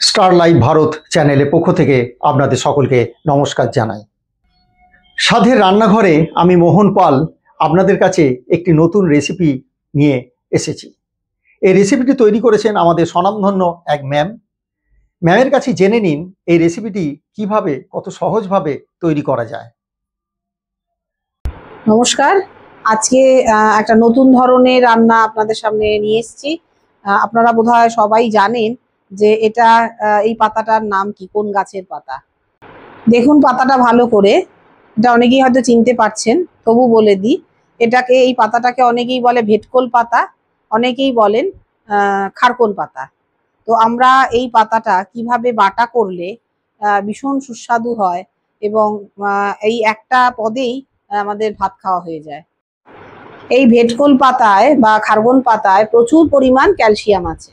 Star live Bharat চ্যানেলের পক্ষ থেকে আপনাদের সকলকে নমস্কার জানাই। স্বাদের রান্নাঘরে আমি মোহন পাল আপনাদের কাছে একটি নতুন রেসিপি নিয়ে এসেছি। এই রেসিপিটি তৈরি করেছেন আমাদের স্বনামধন্য এক ম্যামের কাছে জেনে নিন এই রেসিপিটি কিভাবে কত সহজভাবে তৈরি করা যায়। নমস্কার, আজকে একটা নতুন ধরনের রান্না আপনাদের সামনে নিয়ে এসেছি। আপনারা বোধহয় সবাই জানেন যে এটা এই পাতাটার নাম কি, কোন গাছের পাতা। দেখুন পাতাটা ভালো করে, এটা অনেকেই হয়তো চিনতে পারছেন, তবু বলে দিই। এই পাতাটাকে অনেকেই বলে ভেটকোল পাতা, অনেকেই বলেন খারকোল পাতা। তো আমরা এই পাতাটা কিভাবে বাটা করলে ভীষণ সুস্বাদু হয় এবং এই একটা পদেই আমাদের ভাত খাওয়া হয়ে যায়। এই ভেটকোল পাতায় বা খারকোল পাতায় প্রচুর পরিমাণ ক্যালসিয়াম আছে।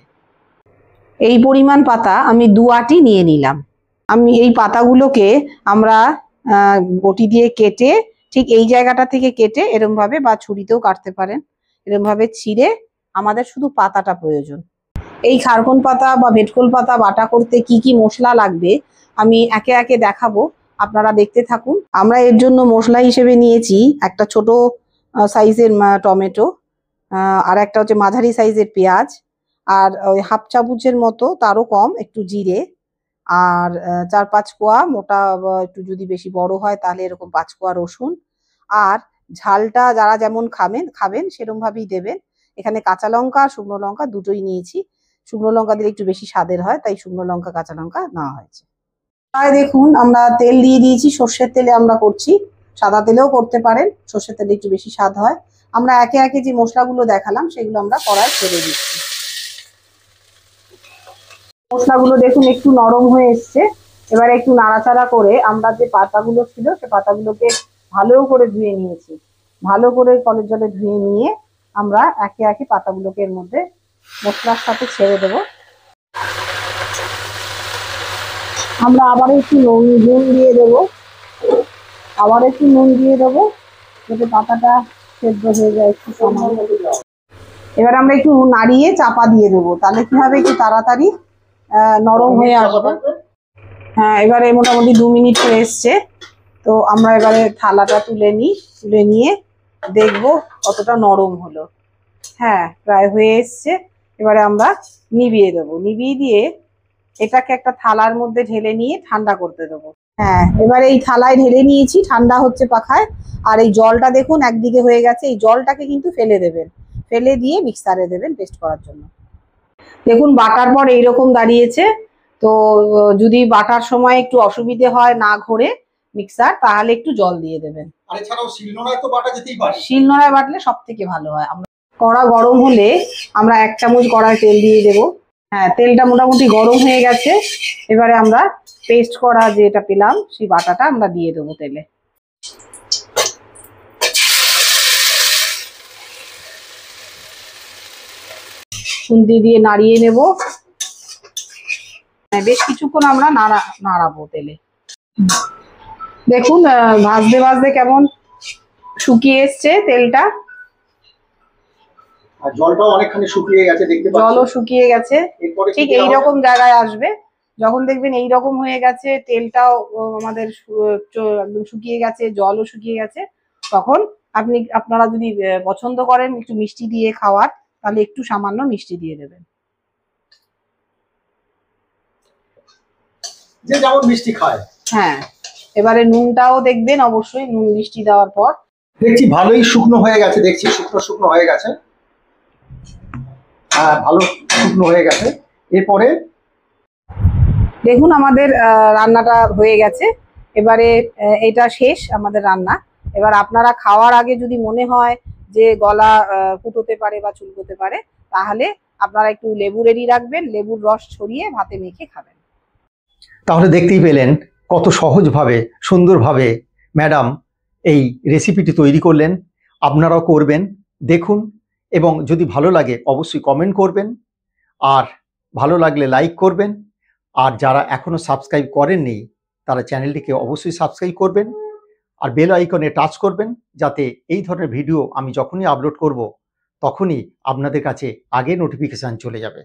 এই পরিমাণ পাতা আমি 2 আটি নিয়ে নিলাম। আমি এই পাতাগুলোকে আমরা বটি দিয়ে কেটে, ঠিক এই জায়গাটা থেকে কেটে এরমভাবে, বা ছুরিতেও কাটতে পারেন, এরমভাবে ছিঁড়ে আমাদের শুধু পাতাটা প্রয়োজন। এই খারকোল পাতা বা ভেটকোল পাতা বাটা করতে কি কি মশলা লাগবে আমি একে একে দেখাবো, আপনারা দেখতে থাকুন। আমরা এর জন্য মশলা হিসেবে নিয়েছি একটা ছোট সাইজের টমেটো, আর একটা হচ্ছে মাঝারি সাইজের পেঁয়াজ, আর ওই হাফ চামচের মতো তারও কম একটু জিরে, আর 4-5 কোয়া মোটা, একটু যদি বেশি বড় হয় তাহলে এরকম 5 কোয়া রসুন। আর ঝালটা যারা যেমন খাবেন সেরকম ভাবেই দেবেন। এখানে কাঁচা লঙ্কা আর শুকনো লঙ্কা দুটোই নিয়েছি। শুকনো লঙ্কা দিলে একটু বেশি স্বাদের হয়, তাই শুকনো লঙ্কা কাঁচা লঙ্কা নেওয়া হয়েছে। দেখুন আমরা তেল দিয়ে দিয়েছি, সর্ষের তেলে আমরা করছি, সাদা তেলেও করতে পারেন, সর্ষের তেলে একটু বেশি স্বাদ হয়। আমরা একে একে যে মশলাগুলো দেখালাম সেগুলো আমরা কড়াই ছেড়ে দিচ্ছি। মশলাগুলো দেখুন একটু নরম হয়ে এসছে। এবারে একটু নাড়াচাড়া করে আমরা যে পাতাগুলো ছিল সে পাতাগুলোকে ভালো করে ধুয়ে নিয়েছি। ভালো করে কলের জলে ধুয়ে নিয়ে আমরা একে একে পাতাগুলোকে এর মধ্যে মশলার সাথে ছেড়ে দেবো। আমরা আবার একটু নুন দিয়ে দেবো, আবার একটু নুন দিয়ে দেবো যাতে পাতাটা সেদ্ধ হয়ে যায় একটু সময়। এবার আমরা একটু নাড়িয়ে চাপা দিয়ে দেবো, তাহলে কি হবে, একটু তাড়াতাড়ি নরম হয়ে আসবে। হ্যাঁ, এবারে মোটামুটি 2 মিনিট হয়ে এসছে। তো আমরা এবারে থালাটা তুলে নিয়ে দেখবো কতটা নরম হলো। হ্যাঁ, প্রায় হয়ে এসছে। এবারে আমরা নিভিয়ে দেবো, নিভিয়ে দিয়ে এটাকে একটা থালার মধ্যে ঢেলে নিয়ে ঠান্ডা করতে দেবো। হ্যাঁ, এবারে এই থালায় ঢেলে নিয়েছি, ঠান্ডা হচ্ছে পাখায়। আর এই জলটা দেখুন একদিকে হয়ে গেছে, এই জলটাকে কিন্তু ফেলে দেবেন, ফেলে দিয়ে মিক্সারে দেবেন পেস্ট করার জন্য। দেখুন বাটার পর এইরকম দাঁড়িয়েছে। তো যদি বাটার সময় একটু অসুবিধে হয় না ঘোরে মিক্সার, তাহলে একটু জল দিয়ে দেবেন। আর এছাড়াও শিলনোড়ায় তো বাটা যেতেই পারে, শিলনোড়ায় বাটলে সব থেকে ভালো হয়। আমরা কড়া গরম হলে আমরা 1 চামচ কড়ায় তেল দিয়ে দেবো। হ্যাঁ, তেলটা মোটামুটি গরম হয়ে গেছে। এবারে আমরা পেস্ট করা যেটা পেলাম সেই বাটাটা আমরা দিয়ে দেবো তেলে। খুন্তি দিয়ে নাড়িয়ে নেব, বেশ কিছুক্ষণ আমরা নাড়াবো তেলে। দেখুন ভাজতে ভাজতে কেমন শুকিয়ে এসছে তেলটা, আর জলটাও অনেকখানি শুকিয়ে গেছে, দেখতে পাচ্ছেন জলও শুকিয়ে গেছে। ঠিক এইরকম জায়গায় আসবে, যখন দেখবেন এইরকম হয়ে গেছে, তেলটাও আমাদের একদম শুকিয়ে গেছে, জলও শুকিয়ে গেছে, তখন আপনারা যদি পছন্দ করেন একটু মিষ্টি দিয়ে খাওয়ার, তাহলে একটু সামান্য মিষ্টি দিয়ে দেবেন। যে যেমন মিষ্টি খায়। হ্যাঁ, এবারে নুনটাও দেখবেন অবশ্যই, নুন মিষ্টি দেওয়ার পর। দেখছি ভালোই শুকনো হয়ে গেছে, দেখছি শুকনো হয়ে গেছে। হ্যাঁ, ভালো শুকনো হয়ে গেছে। এরপরে দেখুন আমাদের রান্নাটা হয়ে গেছে। এবারে এটা শেষ আমাদের রান্না। এবার আপনারা খাওয়ার আগে যদি মনে হয় যে গলা ফুটোতে পারে বা চুলকোতে পারে, তাহলে আপনারা একটু লেবু রেডি রাখবেন, লেবুর রস ছড়িয়ে ভাতে মেখে খাবেন। তাহলে দেখতেই পেলেন কত সহজভাবে সুন্দরভাবে ম্যাডাম এই রেসিপিটি তৈরি করলেন। আপনারাও করবেন, দেখুন, এবং যদি ভালো লাগে অবশ্যই কমেন্ট করবেন, আর ভালো লাগলে লাইক করবেন। আর যারা এখনও সাবস্ক্রাইব করেননি তারা চ্যানেলটিকে অবশ্যই সাবস্ক্রাইব করবেন, আর বেল আইকনে টাচ করবেন, যাতে এই ধরনের ভিডিও আমি যখনই আপলোড করব তখনই আপনাদের কাছে আগে নোটিফিকেশান চলে যাবে।